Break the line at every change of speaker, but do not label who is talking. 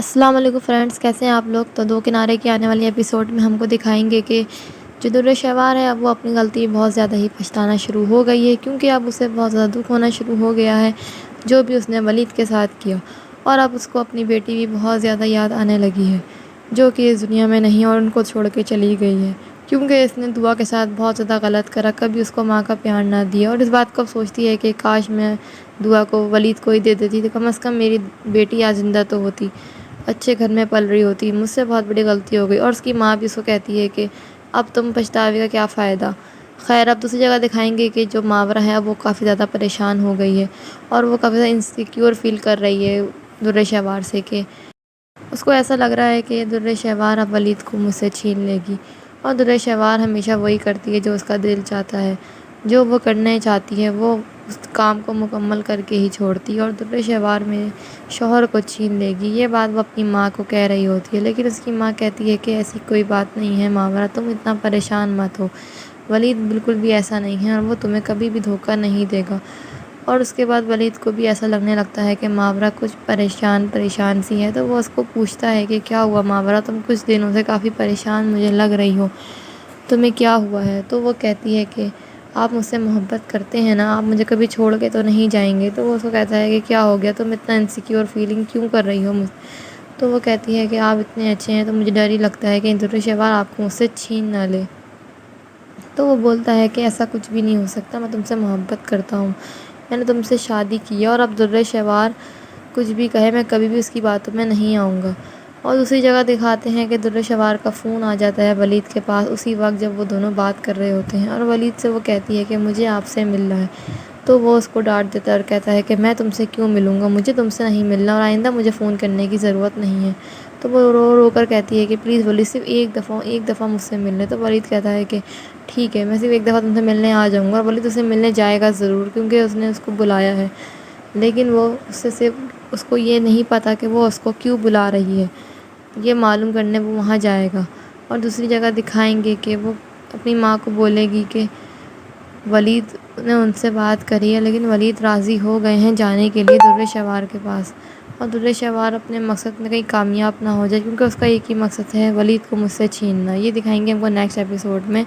السلام علیکم فرینڈس، کیسے ہیں آپ لوگ؟ تو دو کنارے کی آنے والی ایپیسوڈ میں ہم کو دکھائیں گے کہ جو در شوار ہے اب وہ اپنی غلطی بہت زیادہ ہی پچھتانا شروع ہو گئی ہے، کیونکہ اب اسے بہت زیادہ دکھ ہونا شروع ہو گیا ہے جو بھی اس نے ولید کے ساتھ کیا، اور اب اس کو اپنی بیٹی بھی بہت زیادہ یاد آنے لگی ہے جو کہ اس دنیا میں نہیں اور ان کو چھوڑ کے چلی گئی ہے، کیونکہ اس نے دعا کے ساتھ بہت زیادہ غلط کرا، کبھی اس کو ماں کا پیار نہ دیا، اور اس بات کو اب سوچتی ہے کہ کاش میں دعا کو ولید کو ہی دے دیتی تو کم از کم میری بیٹی آج زندہ تو ہوتی، اچھے گھر میں پل رہی ہوتی۔ مجھ سے بہت بڑی غلطی ہو گئی، اور اس کی ماں بھی اس کو کہتی ہے کہ اب تم پچھتاوے کا کیا فائدہ۔ خیر، اب دوسری جگہ دکھائیں گے کہ جو ماورا ہے اب وہ کافی زیادہ پریشان ہو گئی ہے، اور وہ کافی زیادہ انسیکیور فیل کر رہی ہے در شوار سے، کہ اس کو ایسا لگ رہا ہے کہ در شوار اب ولید کو مجھ سے چھین لے گی، اور در شوار ہمیشہ وہی کرتی ہے جو اس کا دل چاہتا ہے، جو وہ کرنے چاہتی ہے وہ اس کام کو مکمل کر کے ہی چھوڑتی ہے، اور در شوار میں شوہر کو چھین لے گی۔ یہ بات وہ اپنی ماں کو کہہ رہی ہوتی ہے، لیکن اس کی ماں کہتی ہے کہ ایسی کوئی بات نہیں ہے ماورا، تم اتنا پریشان مت ہو، ولید بالکل بھی ایسا نہیں ہے اور وہ تمہیں کبھی بھی دھوکہ نہیں دے گا۔ اور اس کے بعد ولید کو بھی ایسا لگنے لگتا ہے کہ ماورا کچھ پریشان سی ہے، تو وہ اس کو پوچھتا ہے کہ کیا ہوا ماورا، تم کچھ دنوں سے کافی پریشان مجھے لگ رہی ہو، تمہیں کیا ہوا ہے؟ تو وہ کہتی ہے کہ آپ مجھ سے محبت کرتے ہیں نا، آپ مجھے کبھی چھوڑ کے تو نہیں جائیں گے؟ تو وہ اس کو کہتا ہے کہ کیا ہو گیا، تم اتنا انسیکیور فیلنگ کیوں کر رہی ہو تو وہ کہتی ہے کہ آپ اتنے اچھے ہیں تو مجھے ڈر ہی لگتا ہے کہ در شوار آپ کو مجھ سے چھین نہ لے۔ تو وہ بولتا ہے کہ ایسا کچھ بھی نہیں ہو سکتا، میں تم سے محبت کرتا ہوں، میں نے تم سے شادی کی ہے، اور اب در شوار کچھ بھی کہے میں کبھی بھی اس کی باتوں میں نہیں آؤں گا۔ اور دوسری جگہ دکھاتے ہیں کہ در شوار کا فون آ جاتا ہے ولید کے پاس اسی وقت جب وہ دونوں بات کر رہے ہوتے ہیں، اور ولید سے وہ کہتی ہے کہ مجھے آپ سے ملنا ہے، تو وہ اس کو ڈانٹ دیتا ہے اور کہتا ہے کہ میں تم سے کیوں ملوں گا، مجھے تم سے نہیں ملنا اور آئندہ مجھے فون کرنے کی ضرورت نہیں ہے۔ تو وہ رو رو کر کہتی ہے کہ پلیز ولید صرف ایک دفعہ مجھ سے مل لے۔ تو ولید کہتا ہے کہ ٹھیک ہے، میں صرف ایک دفعہ تم سے ملنے آ جاؤں گا، اور ولید اسے ملنے جائے گا ضرور کیونکہ اس نے اس کو بلایا ہے، لیکن وہ اس سے صرف اس کو یہ نہیں پتہ کہ وہ اس کو کیوں بلا رہی ہے، یہ معلوم کرنے وہ وہاں جائے گا۔ اور دوسری جگہ دکھائیں گے کہ وہ اپنی ماں کو بولے گی کہ ولید نے ان سے بات کری ہے، لیکن ولید راضی ہو گئے ہیں جانے کے لیے در شوار کے پاس، اور در شوار اپنے مقصد میں کہیں کامیاب نہ ہو جائے، کیونکہ اس کا ایک ہی مقصد ہے ولید کو مجھ سے چھیننا۔ یہ دکھائیں گے ہم کو نیکسٹ ایپیسوڈ میں